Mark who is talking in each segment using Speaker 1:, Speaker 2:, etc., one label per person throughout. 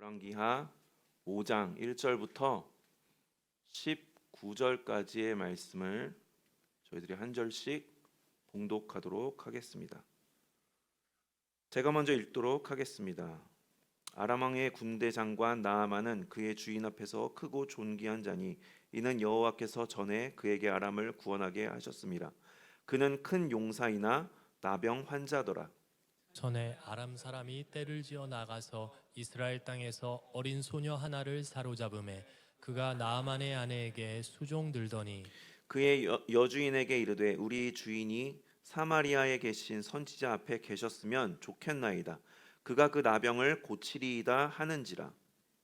Speaker 1: 열왕기하 5장 1절부터 19절까지의 말씀을 저희들이 한 절씩 봉독하도록 하겠습니다. 제가 먼저 읽도록 하겠습니다. 아람 왕의 군대 장관 나아만은 그의 주인 앞에서 크고 존귀한 자니 이는 여호와께서 전에 그에게 아람을 구원하게 하셨습니다. 그는 큰 용사이나 나병 환자더라.
Speaker 2: 전에 아람 사람이 떼를 지어 나가서 이스라엘 땅에서 어린 소녀 하나를 사로잡음에 그가 나아만의 아내에게 수종들더니
Speaker 1: 그의 여주인에게 이르되 우리 주인이 사마리아에 계신 선지자 앞에 계셨으면 좋겠나이다. 그가 그 나병을 고치리이다 하는지라.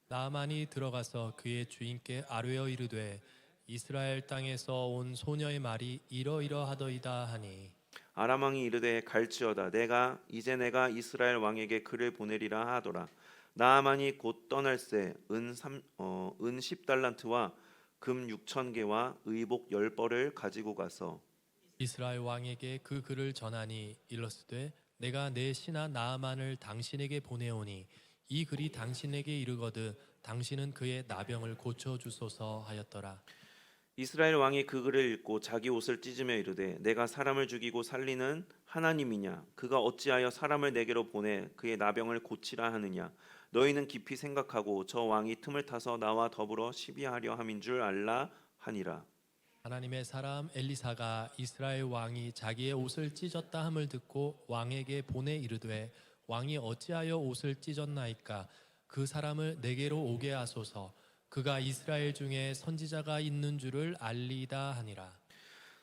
Speaker 2: 나아만이 들어가서 그의 주인께 아뢰어 이르되 이스라엘 땅에서 온 소녀의 말이 이러이러하더이다 하니
Speaker 1: 아람 왕이 이르되 갈지어다. 내가 이스라엘 왕에게 그를 보내리라 하더라. 나아만이 곧 떠날새 은 10달란트와 금 6,000개와 의복 10벌을 가지고 가서
Speaker 2: 이스라엘 왕에게 그 글을 전하니 일러스되 내가 내 신하 나아만을 당신에게 보내오니 이 글이 당신에게 이르거든 당신은 그의 나병을 고쳐 주소서 하였더라.
Speaker 1: 이스라엘 왕이 그 글을 읽고 자기 옷을 찢으며 이르되 내가 사람을 죽이고 살리는 하나님이냐? 그가 어찌하여 사람을 내게로 보내 그의 나병을 고치라 하느냐? 너희는 깊이 생각하고 저 왕이 틈을 타서 나와 더불어 시비하려 함인 줄 알라 하니라.
Speaker 2: 하나님의 사람 엘리사가 이스라엘 왕이 자기의 옷을 찢었다 함을 듣고 왕에게 보내 이르되 왕이 어찌하여 옷을 찢었나이까? 그 사람을 내게로 오게 하소서. 그가 이스라엘 중에 선지자가 있는 줄을 알리이다 하니라.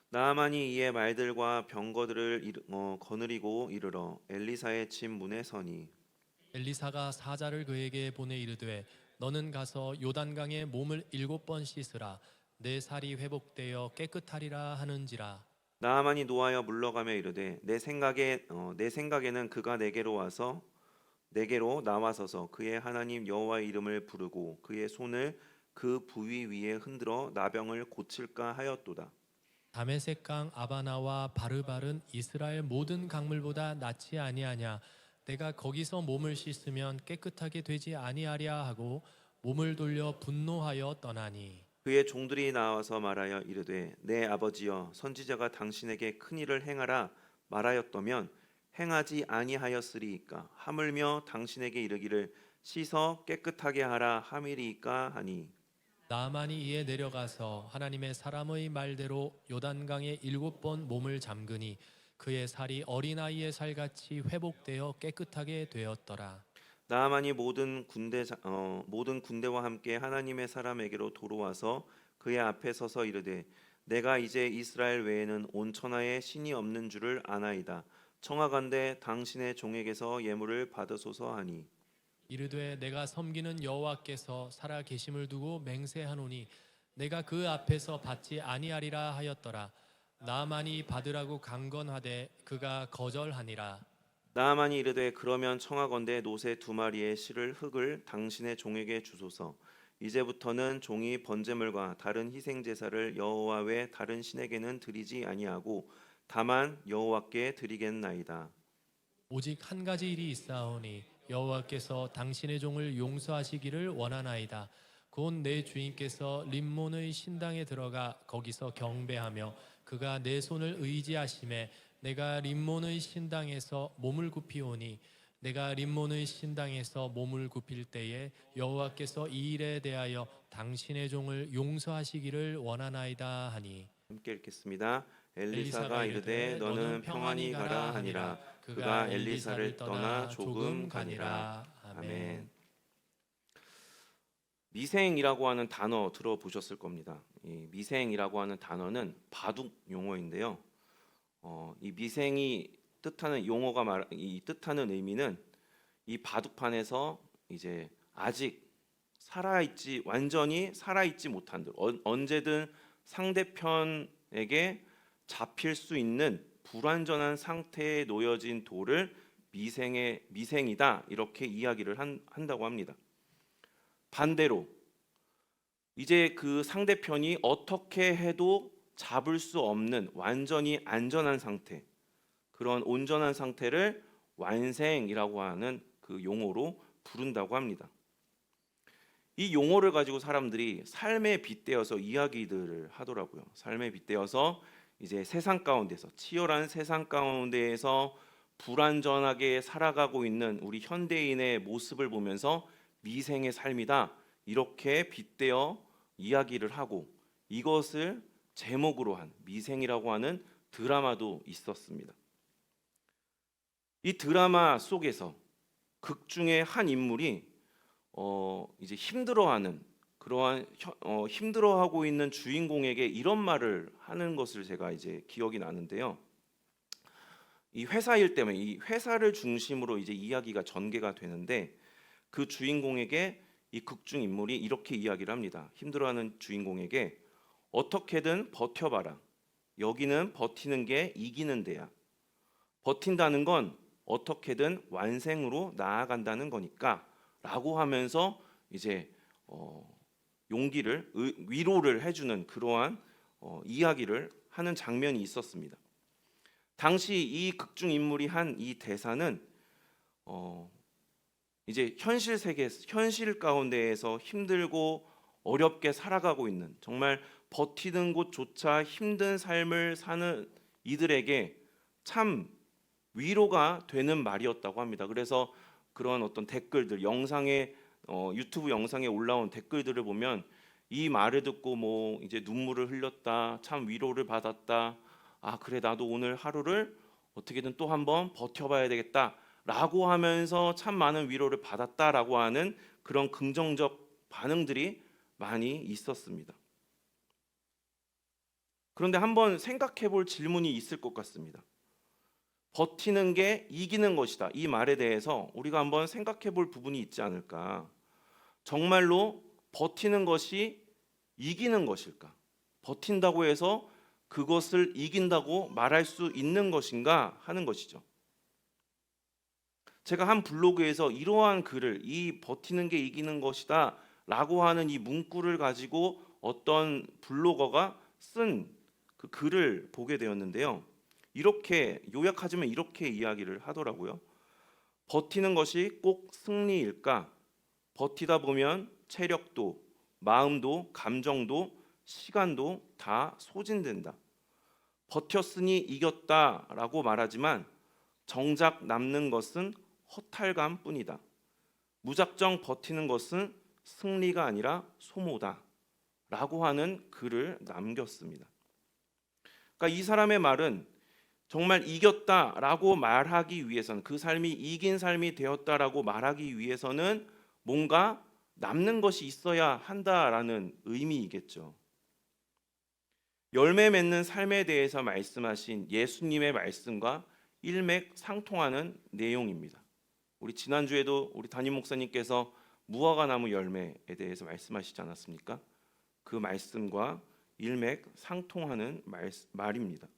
Speaker 1: 나아만이 이에 말들과 병거들을 거느리고 이르러 엘리사의 집 문에 서니
Speaker 2: 엘리사가 사자를 그에게 보내 이르되 너는 가서 요단강에 몸을 7번 씻으라. 내 살이 회복되어 깨끗하리라 하는지라.
Speaker 1: 나아만이 노하여 물러가며 이르되 내 생각에는 그가 내게로 나와서서 그의 하나님 여호와의 이름을 부르고 그의 손을 그 부위 위에 흔들어 나병을 고칠까 하였도다.
Speaker 2: 다메섹강 아바나와 바르발은 이스라엘 모든 강물보다 낫지 아니하냐? 내가 거기서 몸을 씻으면 깨끗하게 되지 아니하랴 하고 몸을 돌려 분노하여 떠나니
Speaker 1: 그의 종들이 나와서 말하여 이르되 내 아버지여 선지자가 당신에게 큰 일을 행하라 말하였더면 행하지 아니하였으리이까 하물며 당신에게 이르기를 씻어 깨끗하게 하라 함이리이까 하니
Speaker 2: 나아만이 이에 내려가서 하나님의 사람의 말대로 요단강에 7번 몸을 잠그니 그의 살이 어린아이의 살같이 회복되어 깨끗하게 되었더라.
Speaker 1: 나아만이 모든 군대와 함께 하나님의 사람에게로 도로와서 그의 앞에 서서 이르되 내가 이제 이스라엘 외에는 온 천하에 신이 없는 줄을 아나이다. 청하건대 당신의 종에게서 예물을 받으소서 하니
Speaker 2: 이르되 내가 섬기는 여호와께서 살아 계심을 두고 맹세하노니 내가 그 앞에서 받지 아니하리라 하였더라. 나아만이 받으라고 강건하되 그가 거절하니라.
Speaker 1: 나아만이 이르되 그러면 청하건대 노새 2마리의 실을 흙을 당신의 종에게 주소서. 이제부터는 종이 번제물과 다른 희생 제사를 여호와 외 다른 신에게는 드리지 아니하고 다만 여호와께 드리겠나이다.
Speaker 2: 오직 한 가지 일이 있사오니 여호와께서 당신의 종을 용서하시기를 원하나이다. 곧 내 주인께서 림몬의 신당에 들어가 거기서 경배하며 그가 내 손을 의지하심에 내가 림몬의 신당에서 몸을 굽히오니 내가 림몬의 신당에서 몸을 굽힐 때에 여호와께서 이 일에 대하여 당신의 종을 용서하시기를 원하나이다 하니
Speaker 1: 함께 읽겠습니다. 엘리사가 이르되 너는 평안히 가라 하니라. 그가 엘리사를 떠나 조금 가니라. 아멘. 미생이라고 하는 단어 들어보셨을 겁니다. 이 미생이라고 하는 단어는 바둑 용어인데요. 이 미생이 뜻하는 뜻하는 의미는 이 바둑판에서 이제 아직 완전히 살아있지 못한 들, 언제든 상대편에게 잡힐 수 있는 불완전한 상태에 놓여진 돌을 미생이다 이렇게 이야기를 한다고 합니다. 반대로 이제 그 상대편이 어떻게 해도 잡을 수 없는 완전히 안전한 상태, 그런 온전한 상태를 완생이라고 하는 그 용어로 부른다고 합니다. 이 용어를 가지고 사람들이 삶에 빗대어서 이야기들을 하더라고요. 삶에 빗대어서 이제 세상 가운데서, 치열한 세상 가운데에서 불완전하게 살아가고 있는 우리 현대인의 모습을 보면서 미생의 삶이다, 이렇게 빗대어 이야기를 하고, 이것을 제목으로 한 미생이라고 하는 드라마도 있었습니다. 이 드라마 속에서 극 중에 한 인물이 이제 힘들어하는, 그러한 힘들어하고 있는 주인공에게 이런 말을 하는 것을 제가 이제 기억이 나는데요. 이 회사 일 때문에 이 회사를 중심으로 이제 이야기가 전개가 되는데, 그 주인공에게 이 극중 인물이 이렇게 이야기를 합니다. 힘들어하는 주인공에게 어떻게든 버텨봐라. 여기는 버티는 게 이기는 데야. 버틴다는 건 어떻게든 완생으로 나아간다는 거니까, 라고 하면서 이제 용기를, 위로를 해주는 그러한 이야기를 하는 장면이 있었습니다. 당시 이 극중 인물이 한 이 대사는 이제 현실 세계, 현실 가운데에서 힘들고 어렵게 살아가고 있는, 정말 버티는 곳조차 힘든 삶을 사는 이들에게 참 위로가 되는 말이었다고 합니다. 그래서 그런 어떤 댓글들, 영상에 유튜브 영상에 올라온 댓글들을 보면 이 말을 듣고 뭐 이제 눈물을 흘렸다, 참 위로를 받았다, 아 그래 나도 오늘 하루를 어떻게든 또 한번 버텨봐야 되겠다라고 하면서 참 많은 위로를 받았다라고 하는 그런 긍정적 반응들이 많이 있었습니다. 그런데 한번 생각해 볼 질문이 있을 것 같습니다. 버티는 게 이기는 것이다, 이 말에 대해서 우리가 한번 생각해 볼 부분이 있지 않을까? 정말로 버티는 것이 이기는 것일까? 버틴다고 해서 그것을 이긴다고 말할 수 있는 것인가 하는 것이죠. 제가 한 블로그에서 이러한 글을, 이 버티는 게 이기는 것이다 라고 하는 이 문구를 가지고 어떤 블로거가 쓴 그 글을 보게 되었는데요. 이렇게 요약하자면 이렇게 이야기를 하더라고요. 버티는 것이 꼭 승리일까? 버티다 보면 체력도, 마음도, 감정도, 시간도 다 소진된다. 버텼으니 이겼다라고 말하지만 정작 남는 것은 허탈감뿐이다. 무작정 버티는 것은 승리가 아니라 소모다, 라고 하는 글을 남겼습니다. 그러니까 이 사람의 말은 정말 이겼다라고 말하기 위해서는, 그 삶이 이긴 삶이 되었다라고 말하기 위해서는 뭔가 남는 것이 있어야 한다라는 의미이겠죠. 열매 맺는 삶에 대해서 말씀하신 예수님의 말씀과 일맥상통하는 내용입니다. 우리 지난주에도 우리 담임 목사님께서 무화과나무 열매에 대해서 말씀하시지 않았습니까? 그 말씀과 일맥상통하는 말입니다.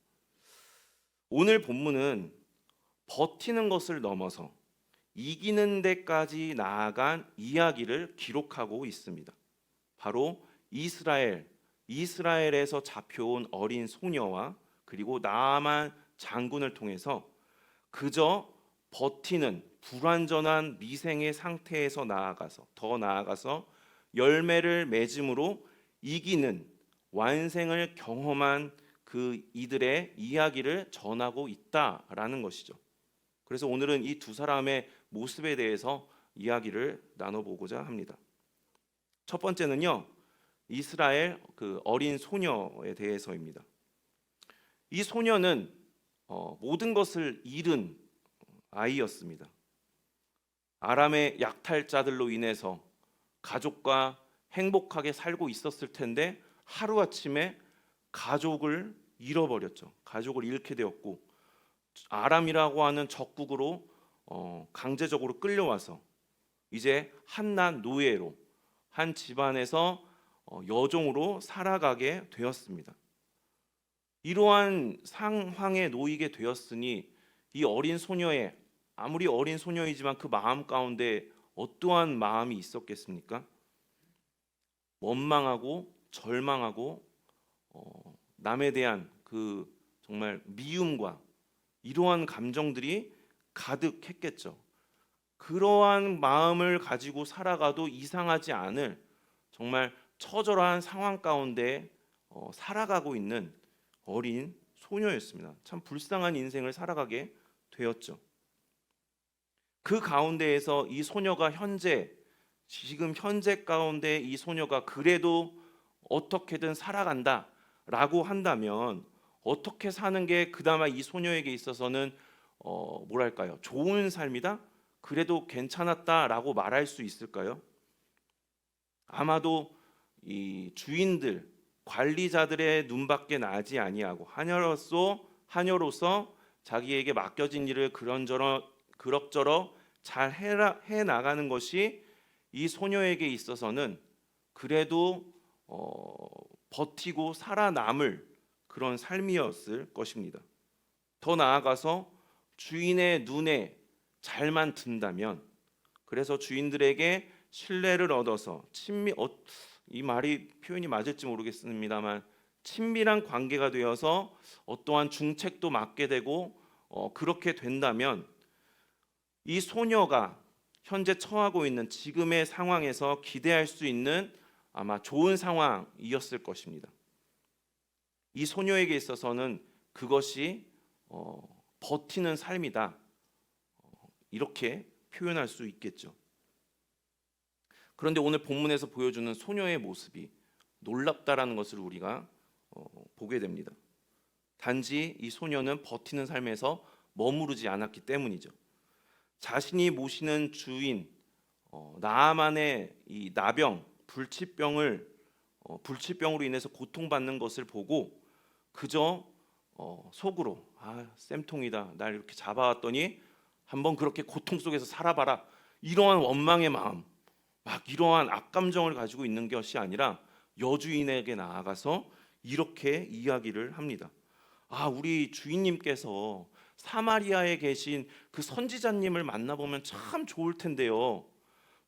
Speaker 1: 오늘 본문은 버티는 것을 넘어서 이기는 데까지 나아간 이야기를 기록하고 있습니다. 바로 이스라엘에서 잡혀온 어린 소녀와 그리고 나아만 장군을 통해서 그저 버티는 불완전한 미생의 상태에서 더 나아가서 열매를 맺음으로 이기는 완생을 경험한 그 이들의 이야기를 전하고 있다라는 것이죠. 그래서 오늘은 이 두 사람의 모습에 대해서 이야기를 나눠보고자 합니다. 첫 번째는요, 이스라엘 그 어린 소녀에 대해서입니다. 이 소녀는 모든 것을 잃은 아이였습니다. 아람의 약탈자들로 인해서 가족과 행복하게 살고 있었을 텐데 하루아침에 가족을 잃어버렸죠. 가족을 잃게 되었고, 아람이라고 하는 적국으로 강제적으로 끌려와서 이제 한낱 노예로 한 집안에서 여종으로 살아가게 되었습니다. 이러한 상황에 놓이게 되었으니 이 어린 소녀의, 아무리 어린 소녀이지만 그 마음 가운데 어떠한 마음이 있었겠습니까? 원망하고 절망하고 남에 대한 그 정말 미움과 이러한 감정들이 가득했겠죠. 그러한 마음을 가지고 살아가도 이상하지 않을 정말 처절한 상황 가운데 살아가고 있는 어린 소녀였습니다. 참 불쌍한 인생을 살아가게 되었죠. 그 가운데에서 이 소녀가 지금 현재 가운데 이 소녀가 그래도 어떻게든 살아간다라고 한다면 어떻게 사는 게 그나마 이 소녀에게 있어서는 뭐랄까요? 좋은 삶이다? 그래도 괜찮았다라고 말할 수 있을까요? 아마도 이 주인들, 관리자들의 눈밖에 나지 아니하고 하녀로서 자기에게 맡겨진 일을 그럭저럭 잘 해 나가는 것이 이 소녀에게 있어서는 그래도 버티고 살아남을 그런 삶이었을 것입니다. 더 나아가서 주인의 눈에 잘만 든다면, 그래서 주인들에게 신뢰를 얻어서 이 말이 표현이 맞을지 모르겠습니다만 친밀한 관계가 되어서 어떠한 중책도 맡게 되고 그렇게 된다면 이 소녀가 현재 처하고 있는 지금의 상황에서 기대할 수 있는 아마 좋은 상황이었을 것입니다. 이 소녀에게 있어서는 그것이 버티는 삶이다, 이렇게 표현할 수 있겠죠. 그런데 오늘 본문에서 보여주는 소녀의 모습이 놀랍다라는 것을 우리가 보게 됩니다. 단지 이 소녀는 버티는 삶에서 머무르지 않았기 때문이죠. 자신이 모시는 주인 나아만의 이 나병, 불치병으로 인해서 고통받는 것을 보고 그저 속으로 쌤통이다, 날 이렇게 잡아왔더니 한번 그렇게 고통 속에서 살아봐라, 이러한 원망의 마음, 막 이러한 악감정을 가지고 있는 것이 아니라 여주인에게 나아가서 이렇게 이야기를 합니다. 우리 주인님께서 사마리아에 계신 그 선지자님을 만나보면 참 좋을 텐데요.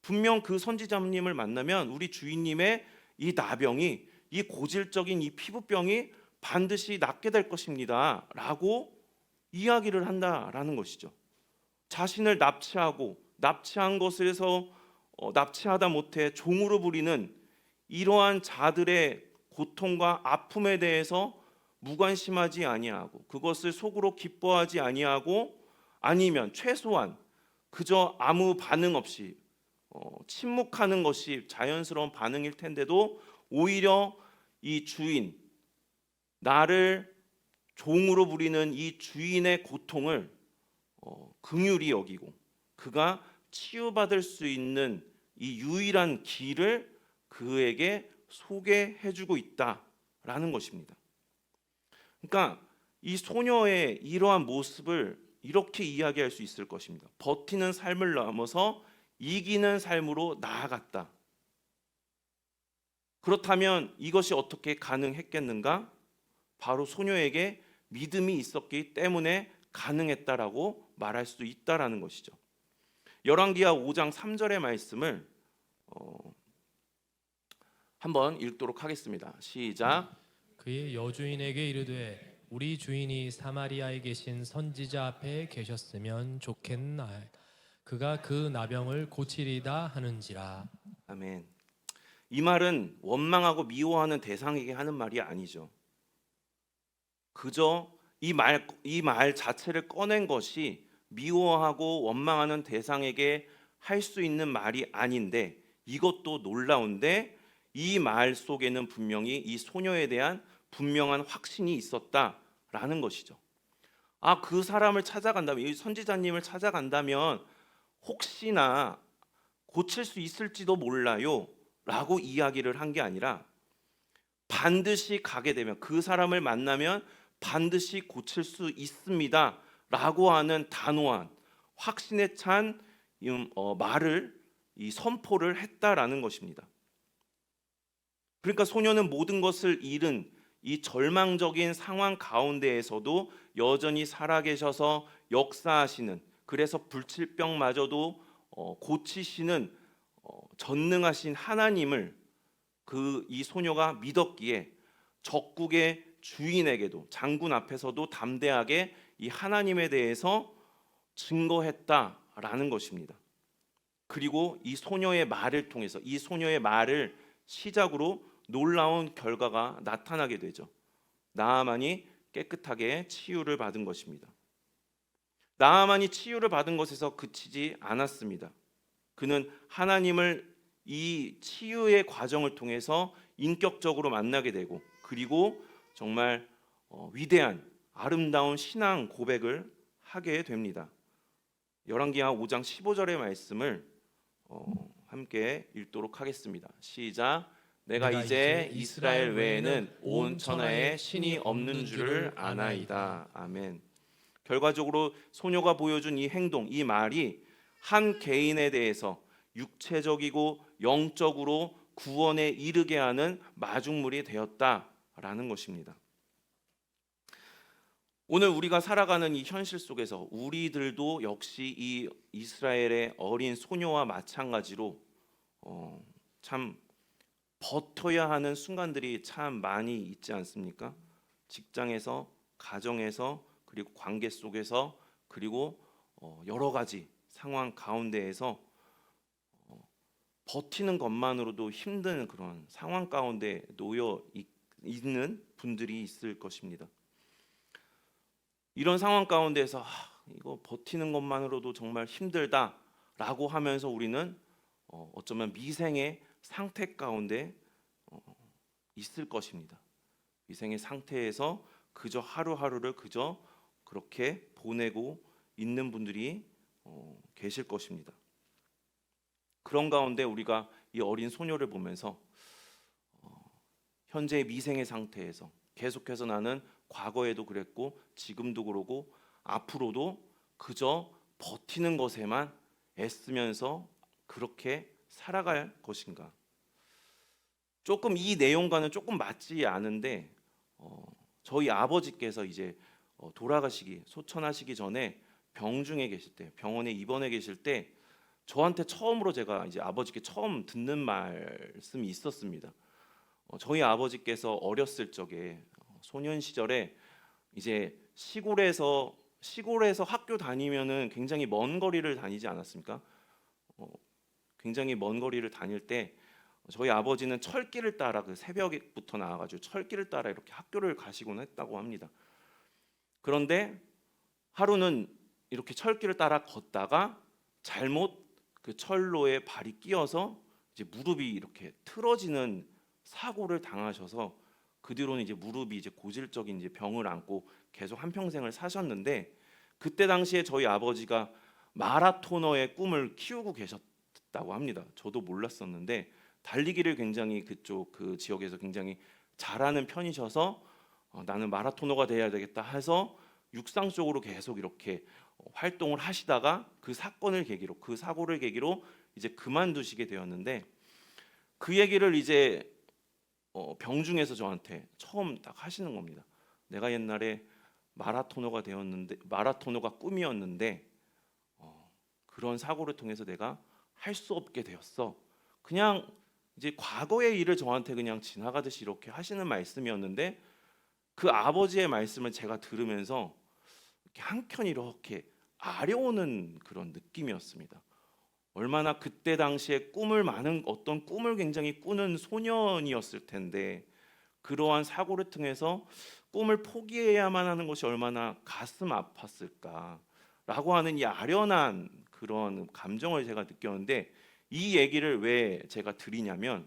Speaker 1: 분명 그 선지자님을 만나면 우리 주인님의 이 나병이, 이 고질적인 이 피부병이 반드시 낫게 될 것입니다 라고 이야기를 한다라는 것이죠. 자신을 납치한 것에서 납치하다 못해 종으로 부리는 이러한 자들의 고통과 아픔에 대해서 무관심하지 아니하고 그것을 속으로 기뻐하지 아니하고, 아니면 최소한 그저 아무 반응 없이 침묵하는 것이 자연스러운 반응일 텐데도 오히려 이 주인, 나를 종으로 부리는 이 주인의 고통을 긍휼히 여기고 그가 치유받을 수 있는 이 유일한 길을 그에게 소개해주고 있다라는 것입니다. 그러니까 이 소녀의 이러한 모습을 이렇게 이야기할 수 있을 것입니다. 버티는 삶을 넘어서 이기는 삶으로 나아갔다. 그렇다면 이것이 어떻게 가능했겠는가? 바로 소녀에게 믿음이 있었기 때문에 가능했다라고 말할 수 있다라는 것이죠. 열왕기하 5장 3절의 말씀을 한번 읽도록 하겠습니다. 시작.
Speaker 2: 그의 여주인에게 이르되 우리 주인이 사마리아에 계신 선지자 앞에 계셨으면 좋겠나이다. 그가 그 나병을 고치리다 하는지라.
Speaker 1: 아멘. 이 말은 원망하고 미워하는 대상에게 하는 말이 아니죠. 그저 이 말 자체를 꺼낸 것이 미워하고 원망하는 대상에게 할 수 있는 말이 아닌데, 이것도 놀라운데 이 말 속에는 분명히 이 소녀에 대한 분명한 확신이 있었다라는 것이죠. 그 사람을 찾아간다면, 이 선지자님을 찾아간다면 혹시나 고칠 수 있을지도 몰라요 라고 이야기를 한 게 아니라, 반드시 가게 되면, 그 사람을 만나면 반드시 고칠 수 있습니다 라고 하는 단호한 확신에 찬 말을, 이 선포를 했다라는 것입니다. 그러니까 소녀는 모든 것을 잃은 이 절망적인 상황 가운데에서도 여전히 살아계셔서 역사하시는, 그래서 불치병마저도 고치시는 전능하신 하나님을 이 소녀가 믿었기에 적국의 주인에게도, 장군 앞에서도 담대하게 이 하나님에 대해서 증거했다라는 것입니다. 그리고 이 소녀의 말을 통해서 이 소녀의 말을 시작으로 놀라운 결과가 나타나게 되죠. 나아만이 깨끗하게 치유를 받은 것입니다. 나아만이 치유를 받은 것에서 그치지 않았습니다. 그는 하나님을 이 치유의 과정을 통해서 인격적으로 만나게 되고, 그리고 정말 위대한 아름다운 신앙 고백을 하게 됩니다. 열왕기하 5장 15절의 말씀을 함께 읽도록 하겠습니다. 시작. 내가 이제 이스라엘 외에는 온 천하에 신이 없는 줄을 아나이다. 아멘. 결과적으로 소녀가 보여준 이 행동, 이 말이 한 개인에 대해서 육체적이고 영적으로 구원에 이르게 하는 마중물이 되었다라는 것입니다. 오늘 우리가 살아가는 이 현실 속에서 우리들도 역시 이 이스라엘의 어린 소녀와 마찬가지로 참 버텨야 하는 순간들이 참 많이 있지 않습니까? 직장에서, 가정에서, 그리고 관계 속에서, 그리고 여러 가지 상황 가운데에서 버티는 것만으로도 힘든 그런 상황 가운데 놓여 있는 분들이 있을 것입니다. 이런 상황 가운데서 이거 버티는 것만으로도 정말 힘들다라고 하면서 우리는 어쩌면 미생의 상태 가운데 있을 것입니다. 미생의 상태에서 그저 하루하루를 그저 그렇게 보내고 있는 분들이 계실 것입니다. 그런 가운데 우리가 이 어린 소녀를 보면서 현재의 미생의 상태에서 계속해서 나는 과거에도 그랬고 지금도 그러고 앞으로도 그저 버티는 것에만 애쓰면서 그렇게 살아갈 것인가? 조금 이 내용과는 조금 맞지 않은데 저희 아버지께서 이제 돌아가시기 소천하시기 전에 병중에 계실 때, 병원에 입원해 계실 때 저한테 처음으로 제가 이제 아버지께 처음 듣는 말씀이 있었습니다. 저희 아버지께서 어렸을 적에 소년 시절에 이제 시골에서 학교 다니면은 굉장히 먼 거리를 다니지 않았습니까? 굉장히 먼 거리를 다닐 때 저희 아버지는 철길을 따라 그 새벽부터 나와가지고 철길을 따라 이렇게 학교를 가시곤 했다고 합니다. 그런데 하루는 이렇게 철길을 따라 걷다가 잘못 그 철로에 발이 끼어서 이제 무릎이 이렇게 틀어지는 사고를 당하셔서 그 뒤로는 이제 무릎이 이제 고질적인 이제 병을 안고 계속 한 평생을 사셨는데, 그때 당시에 저희 아버지가 마라토너의 꿈을 키우고 계셨다고 합니다. 저도 몰랐었는데 달리기를 굉장히 그쪽 그 지역에서 굉장히 잘하는 편이셔서 나는 마라토너가 돼야 되겠다 해서 육상 쪽으로 계속 이렇게 활동을 하시다가 그 사건을 계기로, 그 사고를 계기로 이제 그만두시게 되었는데, 그 얘기를 이제 병중에서 저한테 처음 딱 하시는 겁니다. 내가 옛날에 마라토너가 되었는데, 마라토너가 꿈이었는데 그런 사고를 통해서 내가 할 수 없게 되었어. 그냥 이제 과거의 일을 저한테 그냥 지나가듯이 이렇게 하시는 말씀이었는데, 그 아버지의 말씀을 제가 들으면서 이렇게 한켠이 이렇게 아려오는 그런 느낌이었습니다. 얼마나 그때 당시에 어떤 꿈을 굉장히 꾸는 소년이었을 텐데 그러한 사고를 통해서 꿈을 포기해야만 하는 것이 얼마나 가슴 아팠을까라고 하는 이 아련한 그런 감정을 제가 느꼈는데, 이 얘기를 왜 제가 드리냐면,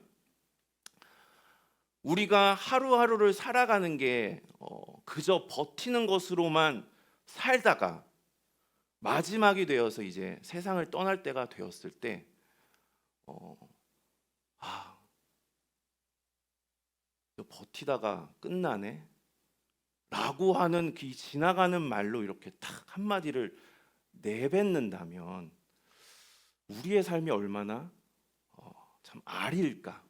Speaker 1: 우리가 하루하루를 살아가는 게 그저 버티는 것으로만 살다가 마지막이 되어서 이제 세상을 떠날 때가 되었을 때 버티다가 끝나네 라고 하는 그 지나가는 말로 이렇게 탁 한마디를 내뱉는다면 우리의 삶이 얼마나 참 아리일까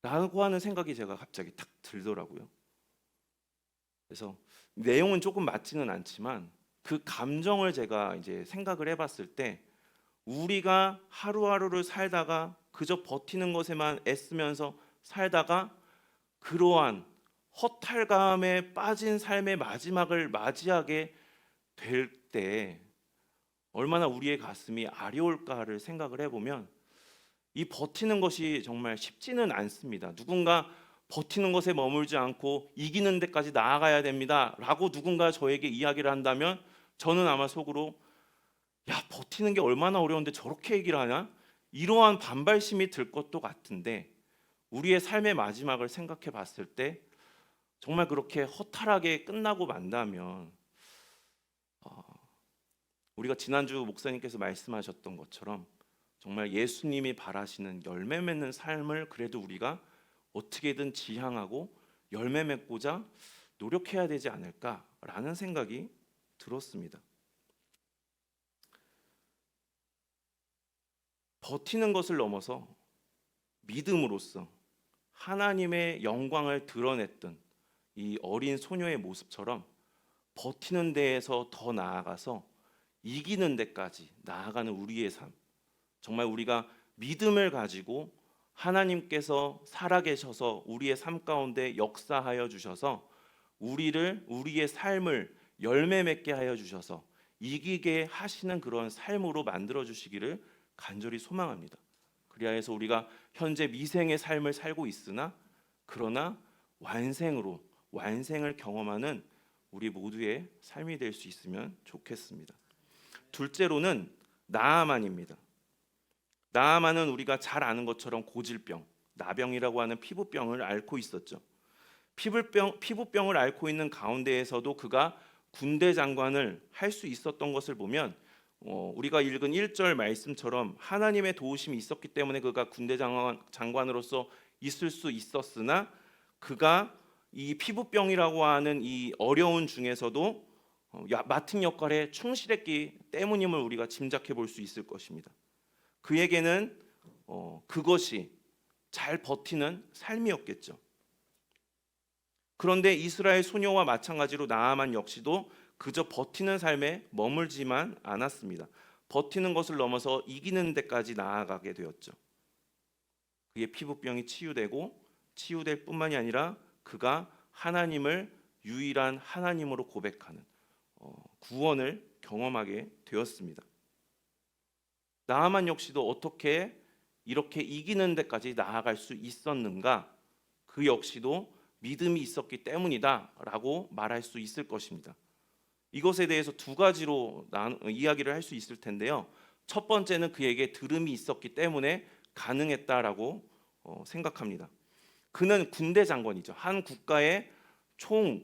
Speaker 1: 라고 하는 생각이 제가 갑자기 탁 들더라고요. 그래서 내용은 조금 맞지는 않지만 그 감정을 제가 이제 생각을 해봤을 때, 우리가 하루하루를 살다가 그저 버티는 것에만 애쓰면서 살다가 그러한 허탈감에 빠진 삶의 마지막을 맞이하게 될 때 얼마나 우리의 가슴이 아려울까를 생각을 해보면 이 버티는 것이 정말 쉽지는 않습니다. 누군가 버티는 것에 머물지 않고 이기는 데까지 나아가야 됩니다 라고 누군가 저에게 이야기를 한다면 저는 아마 속으로 야, 버티는 게 얼마나 어려운데 저렇게 얘기를 하냐? 이러한 반발심이 들 것도 같은데 우리의 삶의 마지막을 생각해 봤을 때 정말 그렇게 허탈하게 끝나고 만다면 우리가 지난주 목사님께서 말씀하셨던 것처럼 정말 예수님이 바라시는 열매 맺는 삶을 그래도 우리가 어떻게든 지향하고 열매 맺고자 노력해야 되지 않을까라는 생각이 들었습니다. 버티는 것을 넘어서 믿음으로써 하나님의 영광을 드러냈던 이 어린 소녀의 모습처럼 버티는 데에서 더 나아가서 이기는 데까지 나아가는 우리의 삶, 정말 우리가 믿음을 가지고 하나님께서 살아계셔서 우리의 삶 가운데 역사하여 주셔서 우리의 삶을 열매 맺게 하여 주셔서 이기게 하시는 그런 삶으로 만들어 주시기를 간절히 소망합니다. 그리하여서 우리가 현재 미생의 삶을 살고 있으나 그러나 완생을 경험하는 우리 모두의 삶이 될 수 있으면 좋겠습니다. 둘째로는 나아만입니다. 나아만은 우리가 잘 아는 것처럼 고질병, 나병이라고 하는 피부병을 앓고 있었죠. 피부병을 앓고 있는 가운데에서도 그가 군대 장관을 할 수 있었던 것을 보면 우리가 읽은 1절 말씀처럼 하나님의 도우심이 있었기 때문에 그가 군대 장관으로서 있을 수 있었으나 그가 이 피부병이라고 하는 이 어려운 중에서도 맡은 역할에 충실했기 때문임을 우리가 짐작해 볼 수 있을 것입니다. 그에게는 그것이 잘 버티는 삶이었겠죠. 그런데 이스라엘 소녀와 마찬가지로 나아만 역시도 그저 버티는 삶에 머물지만 않았습니다. 버티는 것을 넘어서 이기는 데까지 나아가게 되었죠. 그의 피부병이 치유될 뿐만이 아니라 그가 하나님을 유일한 하나님으로 고백하는 구원을 경험하게 되었습니다. 나아만 역시도 어떻게 이렇게 이기는 데까지 나아갈 수 있었는가? 그 역시도 믿음이 있었기 때문이다라고 말할 수 있을 것입니다. 이것에 대해서 두 가지로 이야기를 할 수 있을 텐데요. 첫 번째는 그에게 들음이 있었기 때문에 가능했다라고 생각합니다. 그는 군대 장관이죠. 한 국가의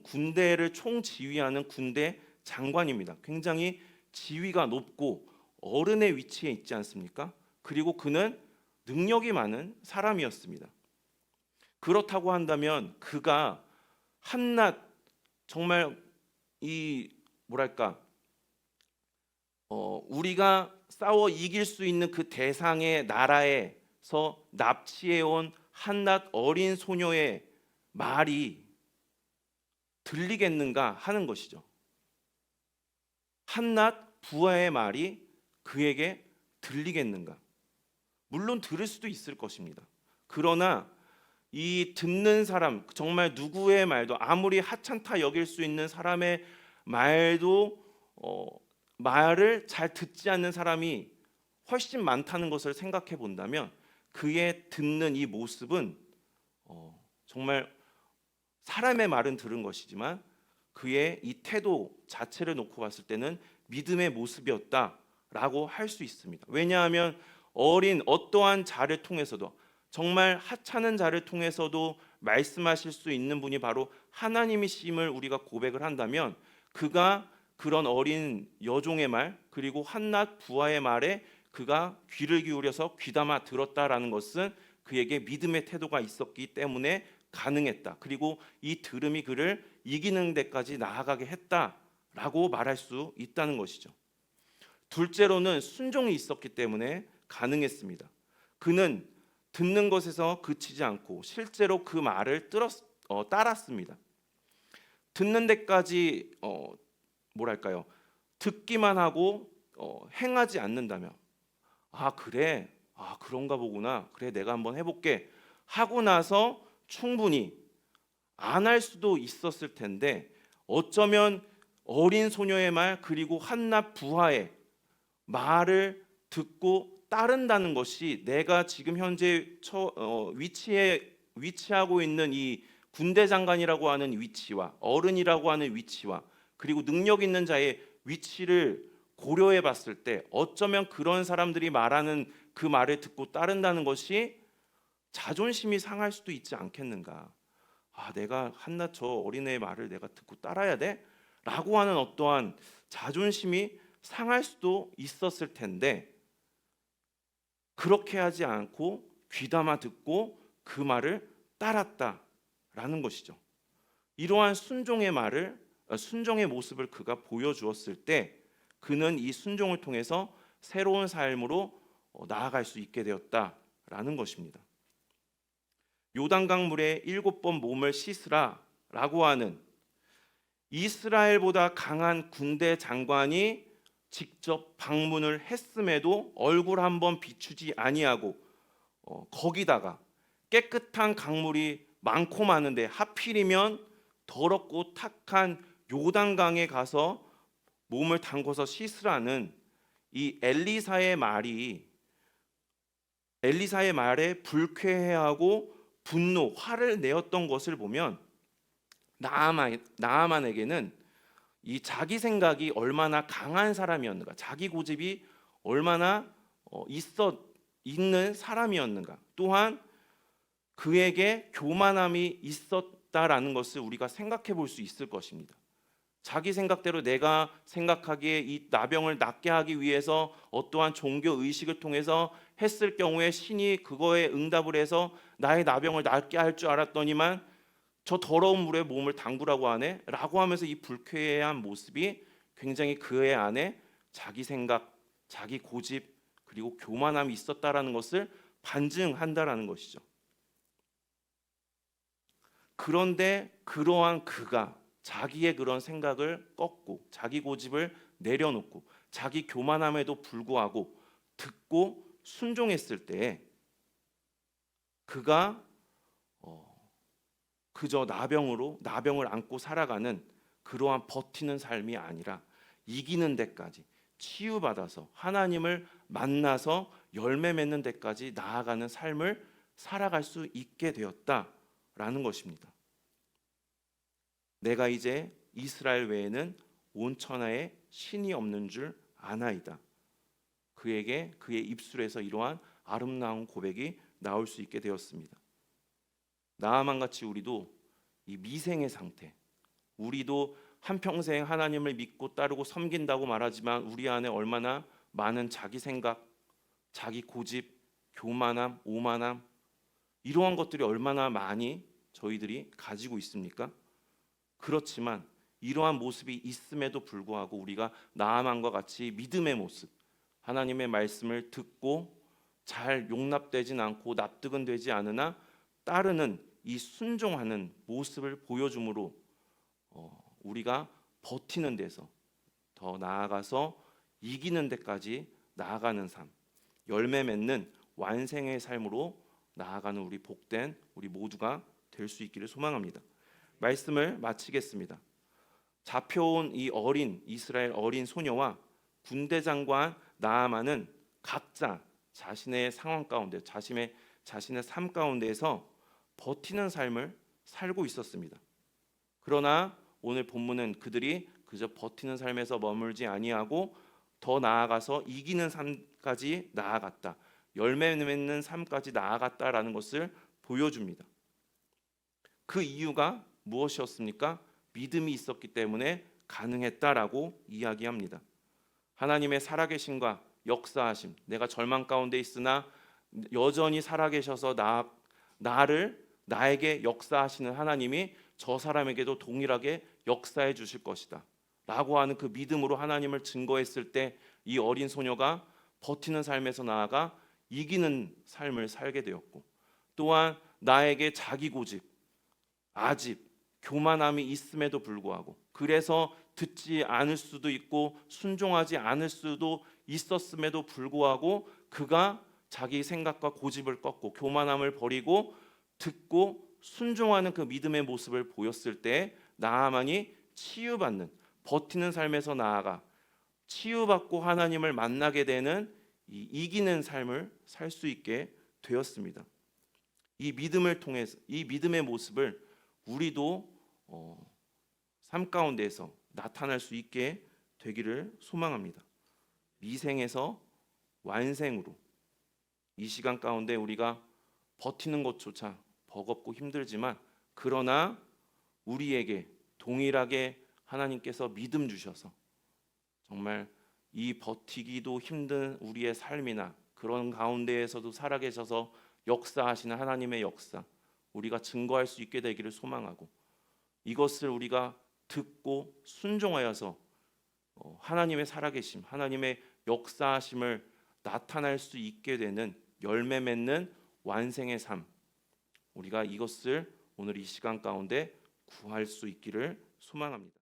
Speaker 1: 군대를 총지휘하는 군대 장관입니다. 굉장히 지위가 높고 어른의 위치에 있지 않습니까? 그리고 그는 능력이 많은 사람이었습니다. 그렇다고 한다면 그가 한낱 정말 우리가 싸워 이길 수 있는 그 대상의 나라에서 납치해온 한낱 어린 소녀의 말이 들리겠는가 하는 것이죠. 한낱 부하의 말이 그에게 들리겠는가? 물론 들을 수도 있을 것입니다. 그러나 이 듣는 사람, 정말 누구의 말도 아무리 하찮다 여길 수 있는 사람의 말도 말을 잘 듣지 않는 사람이 훨씬 많다는 것을 생각해 본다면 그의 듣는 이 모습은 정말 사람의 말은 들은 것이지만 그의 이 태도 자체를 놓고 봤을 때는 믿음의 모습이었다라고 할 수 있습니다. 왜냐하면 어떠한 자를 통해서도 정말 하찮은 자를 통해서도 말씀하실 수 있는 분이 바로 하나님이심을 우리가 고백을 한다면 그가 그런 어린 여종의 말 그리고 한낱 부하의 말에 그가 귀를 기울여서 귀담아 들었다라는 것은 그에게 믿음의 태도가 있었기 때문에 가능했다. 그리고 이 들음이 그를 이기는 데까지 나아가게 했다라고 말할 수 있다는 것이죠. 둘째로는 순종이 있었기 때문에 가능했습니다. 그는 듣는 것에서 그치지 않고 실제로 그 말을 따랐습니다. 듣는 데까지 듣기만 하고 행하지 않는다면 그래, 그런가 보구나, 그래 내가 한번 해볼게 하고 나서 충분히 안 할 수도 있었을 텐데 어쩌면 어린 소녀의 말 그리고 한낱 부하의 말을 듣고 따른다는 것이 내가 지금 현재 위치하고 있는 이 군대 장관이라고 하는 위치와 어른이라고 하는 위치와 그리고 능력 있는 자의 위치를 고려해 봤을 때 어쩌면 그런 사람들이 말하는 그 말을 듣고 따른다는 것이 자존심이 상할 수도 있지 않겠는가. 내가 한낱 저 어린애의 말을 내가 듣고 따라야 돼? 라고 하는 어떠한 자존심이 상할 수도 있었을 텐데 그렇게 하지 않고 귀담아 듣고 그 말을 따랐다라는 것이죠. 이러한 순종의 모습을 그가 보여주었을 때 그는 이 순종을 통해서 새로운 삶으로 나아갈 수 있게 되었다라는 것입니다. 요단강물에 7번 몸을 씻으라라고 하는 이스라엘보다 강한 군대 장관이 직접 방문을 했음에도 얼굴 한번 비추지 아니하고 거기다가 깨끗한 강물이 많고 많은데 하필이면 더럽고 탁한 요단강에 가서 몸을 담궈서 씻으라는 이 엘리사의 말에 불쾌해하고 분노, 화를 내었던 것을 보면 나아만에게는 이 자기 생각이 얼마나 강한 사람이었는가, 자기 고집이 얼마나 있는 사람이었는가, 또한 그에게 교만함이 있었다라는 것을 우리가 생각해 볼 수 있을 것입니다. 자기 생각대로 내가 생각하기에 이 나병을 낫게 하기 위해서 어떠한 종교 의식을 통해서 했을 경우에 신이 그거에 응답을 해서 나의 나병을 낫게 할 줄 알았더니만 저 더러운 물에 몸을 담그라고 하네 라고 하면서 이 불쾌한 모습이 굉장히 그의 안에 자기 생각, 자기 고집 그리고 교만함이 있었다라는 것을 반증한다라는 것이죠. 그런데 그러한 그가 자기의 그런 생각을 꺾고 자기 고집을 내려놓고 자기 교만함에도 불구하고 듣고 순종했을 때 그가 그저 나병을 안고 살아가는 그러한 버티는 삶이 아니라 이기는 데까지 치유받아서 하나님을 만나서 열매 맺는 데까지 나아가는 삶을 살아갈 수 있게 되었다라는 것입니다. 내가 이제 이스라엘 외에는 온 천하에 신이 없는 줄 아나이다. 그의 입술에서 이러한 아름다운 고백이 나올 수 있게 되었습니다. 나아만같이 우리도 이 미생의 상태, 우리도 한평생 하나님을 믿고 따르고 섬긴다고 말하지만 우리 안에 얼마나 많은 자기 생각, 자기 고집, 교만함, 오만함 이러한 것들이 얼마나 많이 저희들이 가지고 있습니까? 그렇지만 이러한 모습이 있음에도 불구하고 우리가 나아만과 같이 믿음의 모습, 하나님의 말씀을 듣고 잘 용납되진 않고 납득은 되지 않으나 따르는 이 순종하는 모습을 보여줌으로 우리가 버티는 데서 더 나아가서 이기는 데까지 나아가는 삶, 열매 맺는 완생의 삶으로 나아가는 우리 복된 우리 모두가 될 수 있기를 소망합니다. 말씀을 마치겠습니다. 잡혀온 이 이스라엘 어린 소녀와 군대 장관 나아만은 각자 자신의 상황 가운데 자신의 삶 가운데에서 버티는 삶을 살고 있었습니다. 그러나 오늘 본문은 그들이 그저 버티는 삶에서 머물지 아니하고 더 나아가서 이기는 삶까지 나아갔다. 열매 맺는 삶까지 나아갔다라는 것을 보여줍니다. 그 이유가 무엇이었습니까? 믿음이 있었기 때문에 가능했다라고 이야기합니다. 하나님의 살아계심과 역사하심, 내가 절망 가운데 있으나 여전히 살아계셔서 나에게 역사하시는 하나님이 저 사람에게도 동일하게 역사해 주실 것이다 라고 하는 그 믿음으로 하나님을 증거했을 때 이 어린 소녀가 버티는 삶에서 나아가 이기는 삶을 살게 되었고, 또한 나에게 자기 고집, 아집, 교만함이 있음에도 불구하고 그래서 듣지 않을 수도 있고 순종하지 않을 수도 있었음에도 불구하고 그가 자기 생각과 고집을 꺾고 교만함을 버리고 듣고 순종하는 그 믿음의 모습을 보였을 때 나아만이 치유받는 버티는 삶에서 나아가 치유받고 하나님을 만나게 되는 이 이기는 삶을 살 수 있게 되었습니다. 이 믿음을 통해서 이 믿음의 모습을 우리도 삶 가운데에서 나타날 수 있게 되기를 소망합니다. 미생에서 완생으로 이 시간 가운데 우리가 버티는 것조차 버겁고 힘들지만 그러나 우리에게 동일하게 하나님께서 믿음 주셔서 정말 이 버티기도 힘든 우리의 삶이나 그런 가운데에서도 살아계셔서 역사하시는 하나님의 역사 우리가 증거할 수 있게 되기를 소망하고 이것을 우리가 듣고 순종하여서 하나님의 살아계심, 하나님의 역사하심을 나타낼 수 있게 되는 열매 맺는 완생의 삶 우리가 이것을 오늘 이 시간 가운데 구할 수 있기를 소망합니다.